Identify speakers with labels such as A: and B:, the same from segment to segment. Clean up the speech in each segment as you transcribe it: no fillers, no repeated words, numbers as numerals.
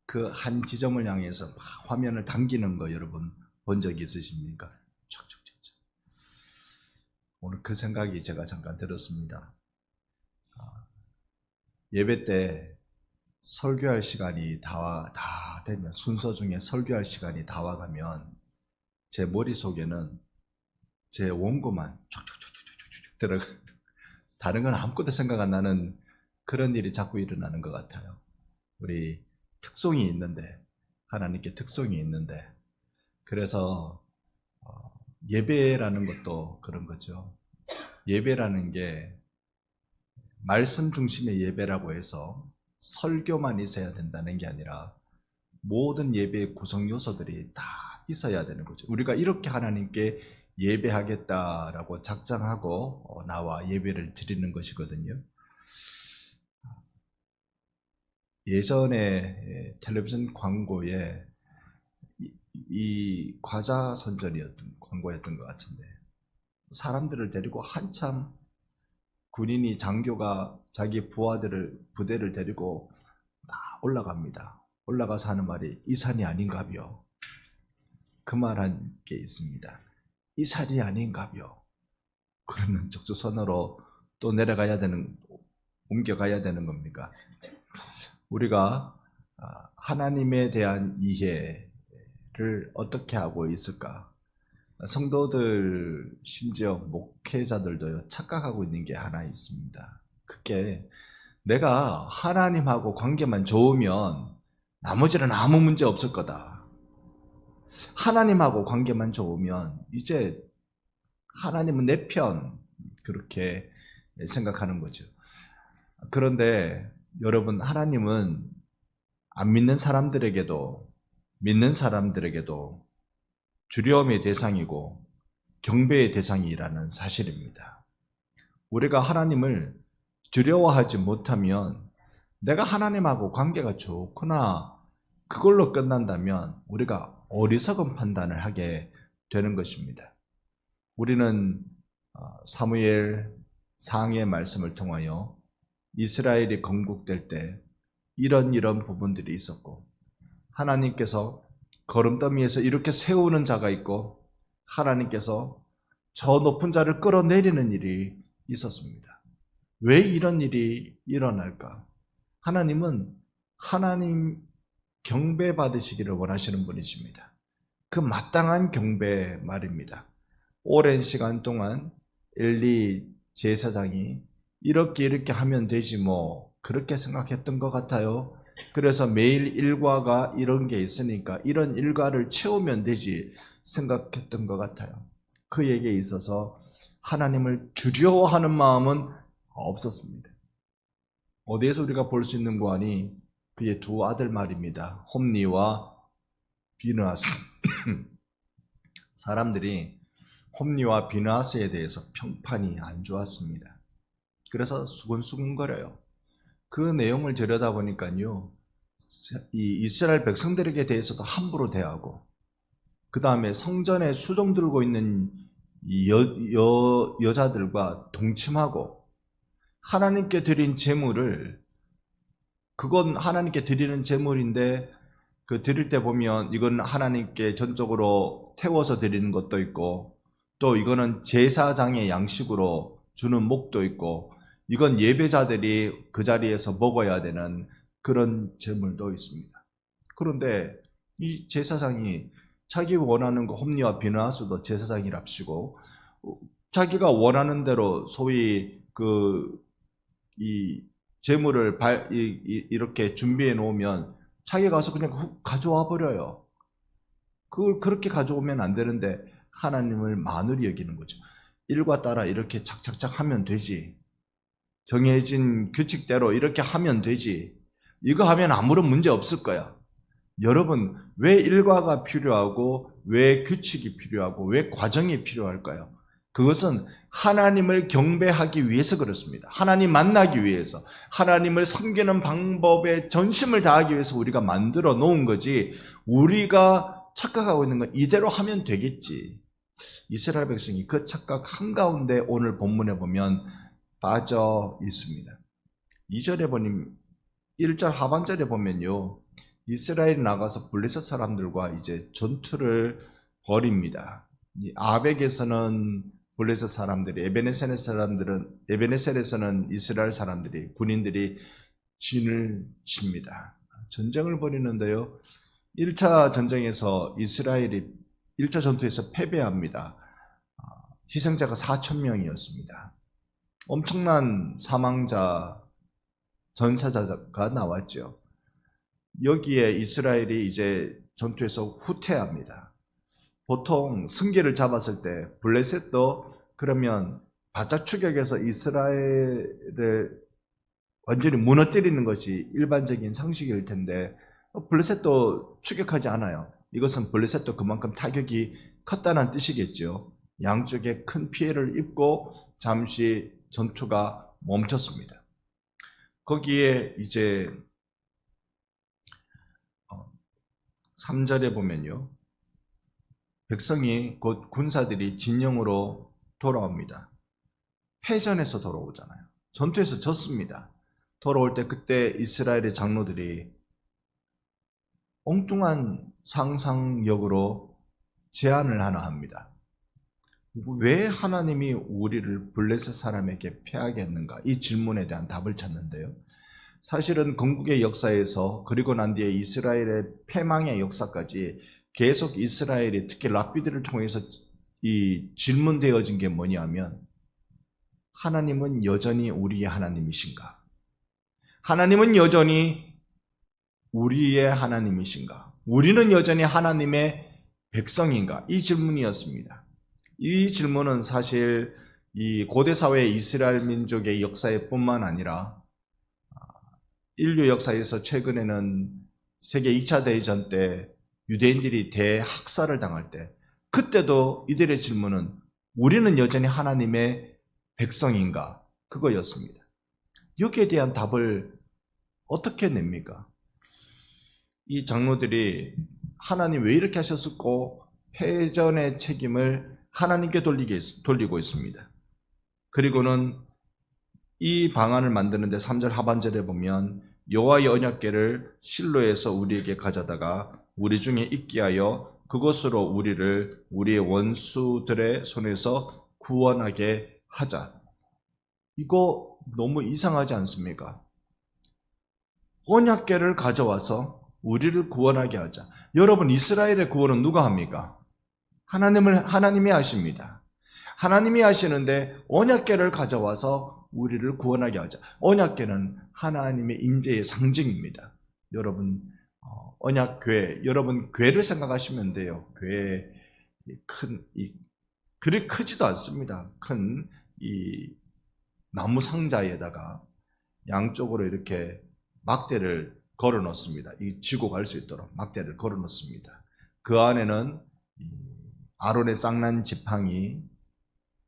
A: 그 한 지점을 향해서 막 화면을 당기는 거 여러분 본 적 있으십니까? 촉촉촉촉. 오늘 그 생각이 제가 잠깐 들었습니다. 예배 때 설교할 시간이 다 되면, 순서 중에 설교할 시간이 다 와가면 제 머릿속에는 제 원고만 촉촉촉촉촉 들어가, 다른 건 아무것도 생각 안 나는 그런 일이 자꾸 일어나는 것 같아요. 우리 특성이 있는데, 하나님께 특성이 있는데, 그래서 예배라는 것도 그런 거죠. 예배라는 게 말씀 중심의 예배라고 해서 설교만 있어야 된다는 게 아니라 모든 예배의 구성 요소들이 다 있어야 되는 거죠. 우리가 이렇게 하나님께 예배하겠다라고 작정하고 나와 예배를 드리는 것이거든요. 예전에 텔레비전 광고에 이 과자 선전이었던 광고였던 것 같은데, 사람들을 데리고 한참 군인이, 장교가 자기 부대를 데리고 다 올라갑니다. 올라가서 하는 말이 이 산이 아닌가벼. 그 말한 게 있습니다. 이 산이 아닌가벼. 그러면 적조선으로 또 옮겨가야 되는 겁니까? 우리가 하나님에 대한 이해를 어떻게 하고 있을까? 성도들, 심지어 목회자들도요, 착각하고 있는 게 하나 있습니다. 그게 내가 하나님하고 관계만 좋으면 나머지는 아무 문제 없을 거다. 하나님하고 관계만 좋으면 이제 하나님은 내 편, 그렇게 생각하는 거죠. 그런데 여러분, 하나님은 안 믿는 사람들에게도 믿는 사람들에게도 두려움의 대상이고 경배의 대상이라는 사실입니다. 우리가 하나님을 두려워하지 못하면, 내가 하나님하고 관계가 좋구나, 그걸로 끝난다면 우리가 어리석은 판단을 하게 되는 것입니다. 우리는 사무엘 상의 말씀을 통하여 이스라엘이 건국될 때 이런 부분들이 있었고, 하나님께서 거름더미에서 이렇게 세우는 자가 있고 하나님께서 저 높은 자를 끌어내리는 일이 있었습니다. 왜 이런 일이 일어날까? 하나님은 하나님 경배 받으시기를 원하시는 분이십니다. 그 마땅한 경배 말입니다. 오랜 시간 동안 엘리 제사장이 이렇게 하면 되지 뭐, 그렇게 생각했던 것 같아요. 그래서 매일 일과가 이런 게 있으니까 이런 일과를 채우면 되지 생각했던 것 같아요. 그에게 있어서 하나님을 두려워하는 마음은 없었습니다. 어디에서 우리가 볼 수 있는 거 아니? 그의 두 아들 말입니다. 홈니와 비느하스. 사람들이 홈니와 비느하스에 대해서 평판이 안 좋았습니다. 그래서 수근수근거려요. 그 내용을 들여다보니까요, 이 이스라엘 백성들에게 대해서도 함부로 대하고, 그 다음에 성전에 수종 들고 있는 여자들과 동침하고, 하나님께 드린 제물을, 그건 하나님께 드리는 제물인데 그 드릴 때 보면 이건 하나님께 전적으로 태워서 드리는 것도 있고, 또 이거는 제사장의 양식으로 주는 목도 있고, 이건 예배자들이 그 자리에서 먹어야 되는 그런 제물도 있습니다. 그런데 이 제사장이 자기 원하는 거, 홈니와 비느하스도 제사장이랍시고, 자기가 원하는 대로 소위 이 제물을 이렇게 준비해 놓으면 자기가 가서 그냥 훅 가져와 버려요. 그걸 그렇게 가져오면 안 되는데 하나님을 만으리 여기는 거죠. 일과 따라 이렇게 착착착 하면 되지, 정해진 규칙대로 이렇게 하면 되지, 이거 하면 아무런 문제 없을 거야. 여러분, 왜 일과가 필요하고 왜 규칙이 필요하고 왜 과정이 필요할까요? 그것은 하나님을 경배하기 위해서 그렇습니다. 하나님 만나기 위해서, 하나님을 섬기는 방법에 전심을 다하기 위해서 우리가 만들어 놓은 거지, 우리가 착각하고 있는 건 이대로 하면 되겠지. 이스라엘 백성이 그 착각 한가운데 오늘 본문에 보면 빠져 있습니다. 2절에 보면, 1절 하반절에 보면요, 이스라엘이 나가서 블레셋 사람들과 이제 전투를 벌입니다. 이 아벡에서는 블레셋 사람들이, 에베네셀에서는 이스라엘 사람들이, 군인들이 진을 칩니다. 전쟁을 벌이는데요. 1차 전쟁에서 이스라엘이 1차 전투에서 패배합니다. 희생자가 4,000명이었습니다. 엄청난 사망자, 전사자가 나왔죠. 여기에 이스라엘이 이제 전투에서 후퇴합니다. 보통 승기를 잡았을 때 블레셋도 그러면 바짝 추격해서 이스라엘을 완전히 무너뜨리는 것이 일반적인 상식일 텐데 블레셋도 추격하지 않아요. 이것은 블레셋도 그만큼 타격이 컸다는 뜻이겠죠. 양쪽에 큰 피해를 입고 잠시 전투가 멈췄습니다. 거기에 이제 3절에 보면요. 백성이 곧 군사들이 진영으로 돌아옵니다. 패전에서 돌아오잖아요. 전투에서 졌습니다. 돌아올 때 그때 이스라엘의 장로들이 엉뚱한 상상력으로 제안을 하나 합니다. 왜 하나님이 우리를 블레셋 사람에게 패하게 했는가? 이 질문에 대한 답을 찾는데요. 사실은 건국의 역사에서 그리고 난 뒤에 이스라엘의 패망의 역사까지 계속 이스라엘이 특히 랍비들을 통해서 이 질문되어진 게 뭐냐면 하나님은 여전히 우리의 하나님이신가? 하나님은 여전히 우리의 하나님이신가? 우리는 여전히 하나님의 백성인가? 이 질문이었습니다. 이 질문은 사실 이 고대 사회 이스라엘 민족의 역사에 뿐만 아니라 인류 역사에서 최근에는 세계 2차 대전 때 유대인들이 대학살을 당할 때 그때도 이들의 질문은 우리는 여전히 하나님의 백성인가? 그거였습니다. 여기에 대한 답을 어떻게 냅니까? 이 장로들이 하나님 왜 이렇게 하셨었고 패전의 책임을 하나님께 돌리고 있습니다. 그리고는 이 방안을 만드는데 3절 하반절에 보면 여호와의 언약궤를 실로에서 우리에게 가져다가 우리 중에 있게 하여 그것으로 우리를 우리의 원수들의 손에서 구원하게 하자. 이거 너무 이상하지 않습니까? 언약궤를 가져와서 우리를 구원하게 하자. 여러분, 이스라엘의 구원은 누가 합니까? 하나님이 하십니다. 하나님이 하시는데 언약궤를 가져와서 우리를 구원하게 하자. 언약궤는 하나님의 임재의 상징입니다. 여러분, 언약궤, 여러분 궤를 생각하시면 돼요. 궤, 그리 크지도 않습니다. 큰 이 나무 상자에다가 양쪽으로 이렇게 막대를 걸어 놓습니다. 이 지고 갈 수 있도록 막대를 걸어 놓습니다. 그 안에는 아론의 쌍난 지팡이,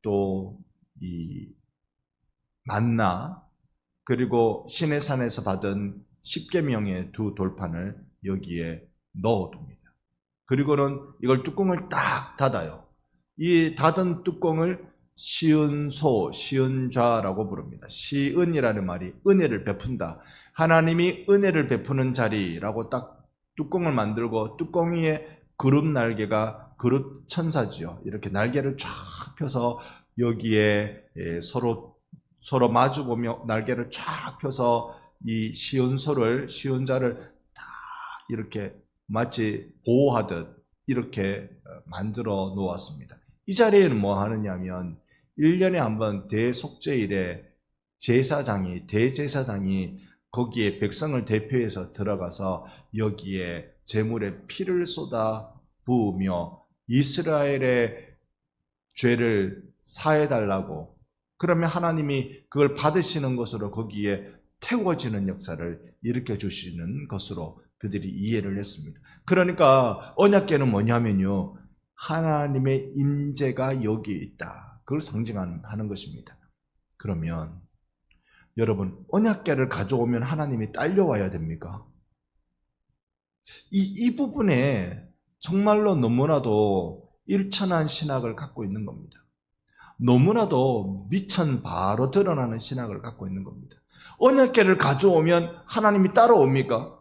A: 또 이 만나, 그리고 시내산에서 받은 10계명의 두 돌판을 여기에 넣어둡니다. 그리고는 이걸 뚜껑을 딱 닫아요. 이 닫은 뚜껑을 시은소, 시은좌라고 부릅니다. 시은이라는 말이 은혜를 베푼다. 하나님이 은혜를 베푸는 자리라고 딱 뚜껑을 만들고 뚜껑 위에 그룹 날개가 그룹 천사지요. 이렇게 날개를 쫙 펴서 여기에 서로 마주보며 날개를 쫙 펴서 이 시은자를 딱 이렇게 마치 보호하듯 이렇게 만들어 놓았습니다. 이 자리에는 뭐 하느냐면 1년에 한 번 대속죄일에 대제사장이 거기에 백성을 대표해서 들어가서 여기에 제물에 피를 쏟아 부으며 이스라엘의 죄를 사해달라고, 그러면 하나님이 그걸 받으시는 것으로 거기에 태워지는 역사를 일으켜 주시는 것으로 그들이 이해를 했습니다. 그러니까 언약궤는 뭐냐면요, 하나님의 임재가 여기 있다. 그걸 상징하는 것입니다. 그러면 여러분, 언약궤를 가져오면 하나님이 딸려와야 됩니까? 이 부분에 정말로 너무나도 일천한 신학을 갖고 있는 겁니다. 너무나도 미천 바로 드러나는 신학을 갖고 있는 겁니다. 언약궤를 가져오면 하나님이 따라옵니까?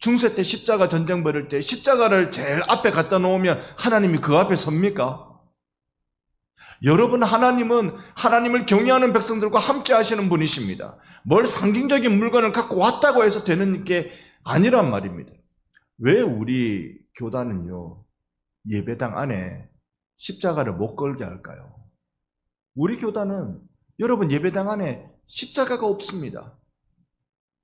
A: 중세 때 십자가 전쟁 벌일 때 십자가를 제일 앞에 갖다 놓으면 하나님이 그 앞에 섭니까? 여러분, 하나님은 하나님을 경외하는 백성들과 함께 하시는 분이십니다. 뭘 상징적인 물건을 갖고 왔다고 해서 되는 게 아니란 말입니다. 왜 우리 교단은요, 예배당 안에 십자가를 못 걸게 할까요? 우리 교단은 여러분 예배당 안에 십자가가 없습니다.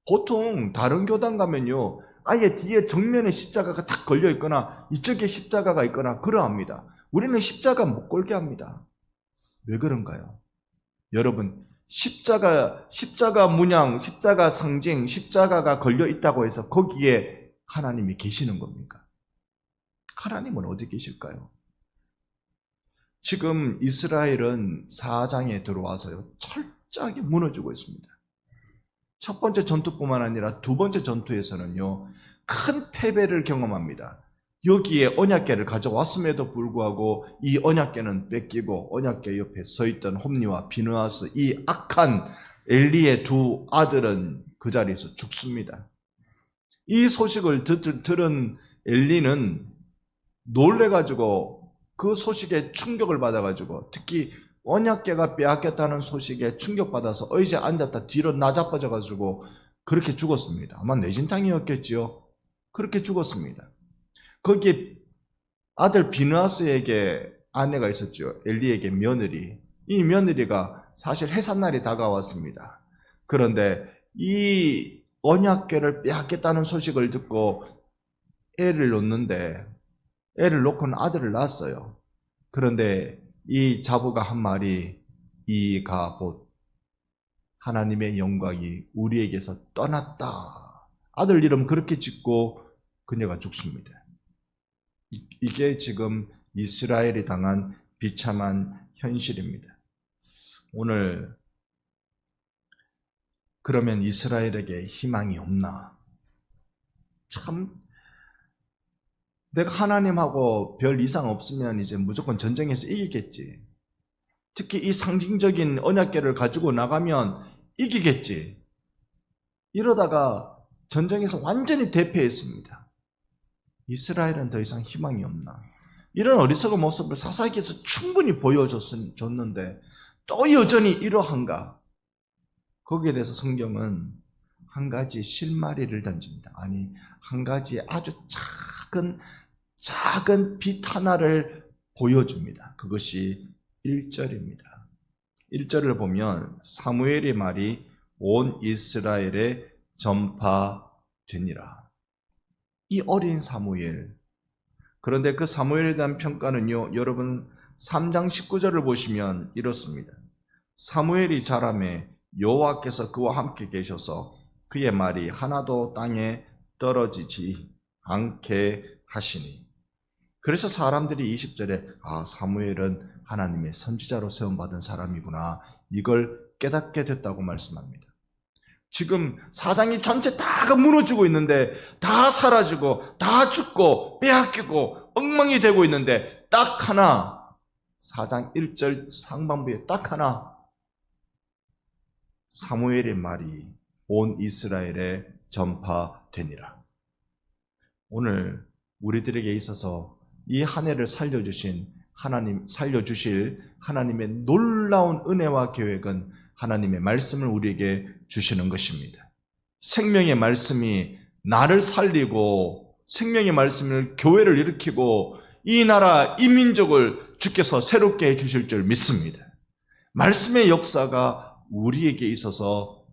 A: 보통 다른 교단 가면요, 아예 뒤에 정면에 십자가가 딱 걸려 있거나 이쪽에 십자가가 있거나 그러합니다. 우리는 십자가 못 걸게 합니다. 왜 그런가요? 여러분, 십자가 문양, 십자가 상징, 십자가가 걸려 있다고 해서 거기에 하나님이 계시는 겁니까? 하나님은 어디 계실까요? 지금 이스라엘은 사장에 들어와서요, 철저하게 무너지고 있습니다. 첫 번째 전투뿐만 아니라 두 번째 전투에서는요, 큰 패배를 경험합니다. 여기에 언약궤를 가져왔음에도 불구하고 이 언약궤는 뺏기고 언약궤 옆에 서 있던 홈리와 비느하스, 이 악한 엘리의 두 아들은 그 자리에서 죽습니다. 이 소식을 들은 엘리는 놀래가지고 그 소식에 충격을 받아가지고, 특히 언약궤가 빼앗겼다는 소식에 충격받아서 의자에 앉았다 뒤로 나자빠져가지고 그렇게 죽었습니다. 아마 뇌진탕이었겠지요. 그렇게 죽었습니다. 거기에 아들 비느하스에게 아내가 있었죠. 엘리에게 며느리. 이 며느리가 사실 해산날이 다가왔습니다. 그런데 이 언약궤를 빼앗겼다는 소식을 듣고 애를 놓고는 아들을 낳았어요. 그런데 이 자부가 한 말이, 이가봇, 하나님의 영광이 우리에게서 떠났다. 아들 이름 그렇게 짓고 그녀가 죽습니다. 이게 지금 이스라엘이 당한 비참한 현실입니다. 오늘 그러면 이스라엘에게 희망이 없나? 참, 내가 하나님하고 별 이상 없으면 이제 무조건 전쟁에서 이기겠지. 특히 이 상징적인 언약궤를 가지고 나가면 이기겠지. 이러다가 전쟁에서 완전히 대패했습니다. 이스라엘은 더 이상 희망이 없나? 이런 어리석은 모습을 사사기에서 충분히 보여줬는데 또 여전히 이러한가? 거기에 대해서 성경은 한 가지 실마리를 던집니다. 아니, 한 가지 아주 작은 빛 하나를 보여줍니다. 그것이 1절입니다. 1절을 보면 사무엘의 말이 온 이스라엘에 전파되니라. 이 어린 사무엘. 그런데 그 사무엘에 대한 평가는요, 여러분 3장 19절을 보시면 이렇습니다. 사무엘이 자라매 여호와께서 그와 함께 계셔서 그의 말이 하나도 땅에 떨어지지 않게 하시니. 그래서 사람들이 20절에 사무엘은 하나님의 선지자로 세움받은 사람이구나, 이걸 깨닫게 됐다고 말씀합니다. 지금 사장이 전체 다 무너지고 있는데, 다 사라지고 다 죽고 빼앗기고 엉망이 되고 있는데 딱 하나, 4장 1절 상반부에 딱 하나, 사무엘의 말이 온 이스라엘에 전파되니라. 오늘 우리들에게 있어서 이 한 해를 살려주실 하나님의 놀라운 은혜와 계획은 하나님의 말씀을 우리에게 주시는 것입니다. 생명의 말씀이 나를 살리고, 생명의 말씀을 교회를 일으키고 이 나라, 이 민족을 주께서 새롭게 해주실 줄 믿습니다. 말씀의 역사가 우리에게 있어서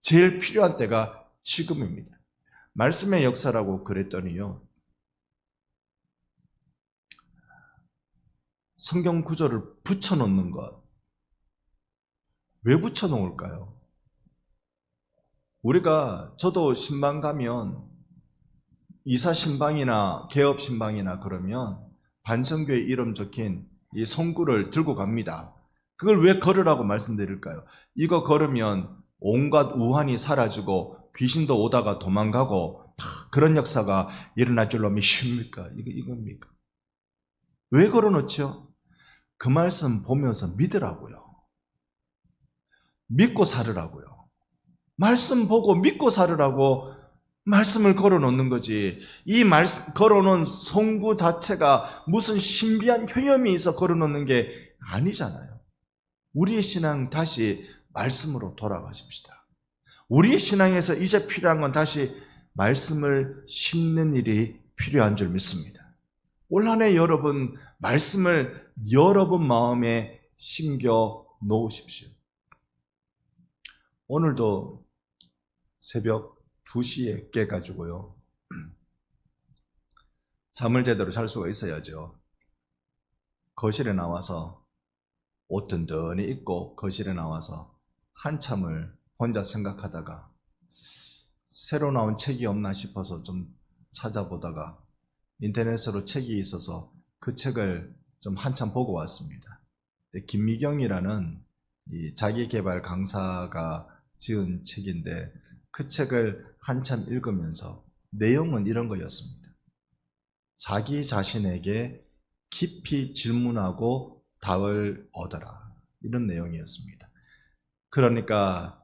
A: 제일 필요한 때가 지금입니다. 말씀의 역사라고 그랬더니요, 성경 구절을 붙여놓는 것. 왜 붙여놓을까요? 저도 신방 가면, 이사 신방이나 개업 신방이나 그러면 반성교회 이름 적힌 이 성구를 들고 갑니다. 그걸 왜 걸으라고 말씀드릴까요? 이거 걸으면 온갖 우환이 사라지고 귀신도 오다가 도망가고 그런 역사가 일어날 줄로 믿습니까? 이겁니까? 왜 걸어놓죠? 그 말씀 보면서 믿으라고요. 믿고 살으라고요. 말씀 보고 믿고 살으라고 말씀을 걸어놓는 거지. 이 걸어놓은 송구 자체가 무슨 신비한 효염이 있어 걸어놓는 게 아니잖아요. 우리의 신앙 다시 말씀으로 돌아가십시다. 우리의 신앙에서 이제 필요한 건 다시 말씀을 심는 일이 필요한 줄 믿습니다. 올 한 해 여러분 말씀을 여러분 마음에 심겨 놓으십시오. 오늘도 새벽 2시에 깨가지고요. 잠을 제대로 잘 수가 있어야죠. 거실에 나와서 옷 든든히 입고 거실에 나와서 한참을 혼자 생각하다가 새로 나온 책이 없나 싶어서 좀 찾아보다가 인터넷으로 책이 있어서 그 책을 좀 한참 보고 왔습니다. 김미경이라는 이 자기개발 강사가 지은 책인데 그 책을 한참 읽으면서 내용은 이런 거였습니다. 자기 자신에게 깊이 질문하고 답을 얻어라. 이런 내용이었습니다. 그러니까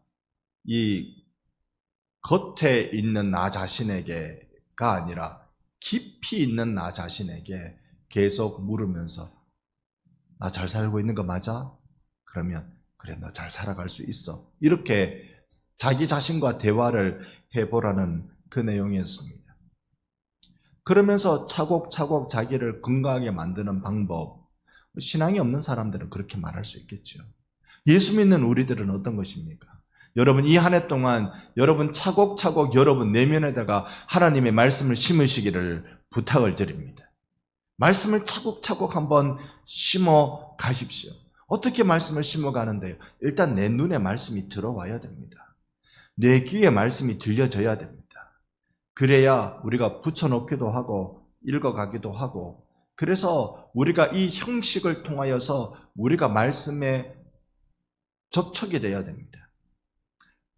A: 이 겉에 있는 나 자신에게가 아니라 깊이 있는 나 자신에게 계속 물으면서 나 잘 살고 있는 거 맞아? 그러면 그래 너 잘 살아갈 수 있어. 이렇게 자기 자신과 대화를 해보라는 그 내용이었습니다. 그러면서 차곡차곡 자기를 건강하게 만드는 방법, 신앙이 없는 사람들은 그렇게 말할 수 있겠죠. 예수 믿는 우리들은 어떤 것입니까? 여러분 이 한 해 동안 여러분 차곡차곡 여러분 내면에다가 하나님의 말씀을 심으시기를 부탁을 드립니다. 말씀을 차곡차곡 한번 심어 가십시오. 어떻게 말씀을 심어 가는데요? 일단 내 눈에 말씀이 들어와야 됩니다. 내 귀에 말씀이 들려져야 됩니다. 그래야 우리가 붙여놓기도 하고 읽어가기도 하고 그래서 우리가 이 형식을 통하여서 우리가 말씀에 접촉이 돼야 됩니다.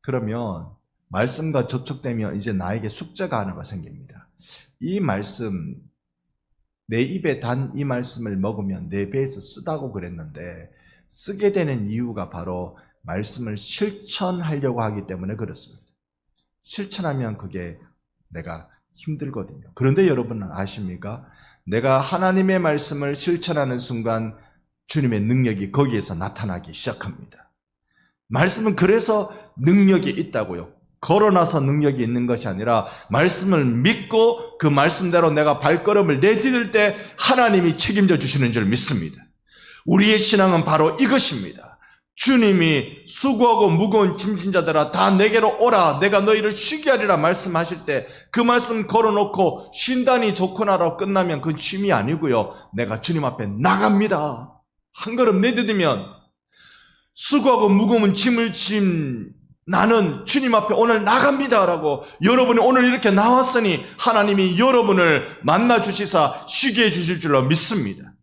A: 그러면 말씀과 접촉되면 이제 나에게 숙제가 하나가 생깁니다. 이 말씀, 내 입에 단 이 말씀을 먹으면 내 배에서 쓰다고 그랬는데 쓰게 되는 이유가 바로 말씀을 실천하려고 하기 때문에 그렇습니다. 실천하면 그게 내가 힘들거든요. 그런데 여러분은 아십니까? 내가 하나님의 말씀을 실천하는 순간 주님의 능력이 거기에서 나타나기 시작합니다. 말씀은 그래서 능력이 있다고요. 걸어나서 능력이 있는 것이 아니라 말씀을 믿고 그 말씀대로 내가 발걸음을 내디딜 때 하나님이 책임져 주시는 줄 믿습니다. 우리의 신앙은 바로 이것입니다. 주님이 수고하고 무거운 짐진 자들아 다 내게로 오라 내가 너희를 쉬게 하리라 말씀하실 때 그 말씀 걸어놓고 쉰다니 좋구나라고 끝나면 그건 쉼이 아니고요. 내가 주님 앞에 나갑니다. 한 걸음 내디디면 수고하고 무거운 짐을 진 나는 주님 앞에 오늘 나갑니다라고 여러분이 오늘 이렇게 나왔으니 하나님이 여러분을 만나 주시사 쉬게 해 주실 줄로 믿습니다.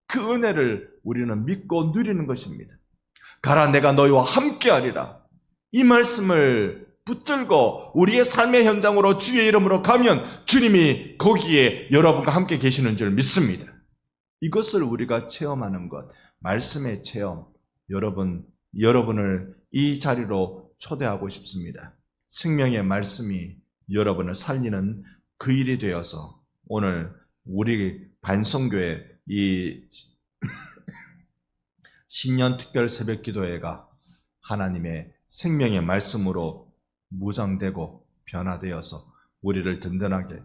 A: 그 은혜를 우리는 믿고 누리는 것입니다. 가라 내가 너희와 함께하리라. 이 말씀을 붙들고 우리의 삶의 현장으로 주의 이름으로 가면 주님이 거기에 여러분과 함께 계시는 줄 믿습니다. 이것을 우리가 체험하는 것, 말씀의 체험, 여러분을 이 자리로 초대하고 싶습니다. 생명의 말씀이 여러분을 살리는 그 일이 되어서 오늘 우리 반성교회 이 신년 특별 새벽 기도회가 하나님의 생명의 말씀으로 무장되고 변화되어서 우리를 든든하게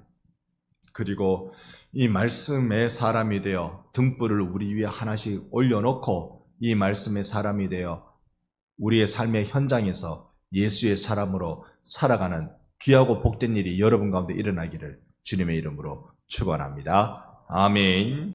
A: 그리고 이 말씀의 사람이 되어 등불을 우리 위에 하나씩 올려놓고 이 말씀의 사람이 되어 우리의 삶의 현장에서 예수의 사람으로 살아가는 귀하고 복된 일이 여러분 가운데 일어나기를 주님의 이름으로 축원합니다. 아멘.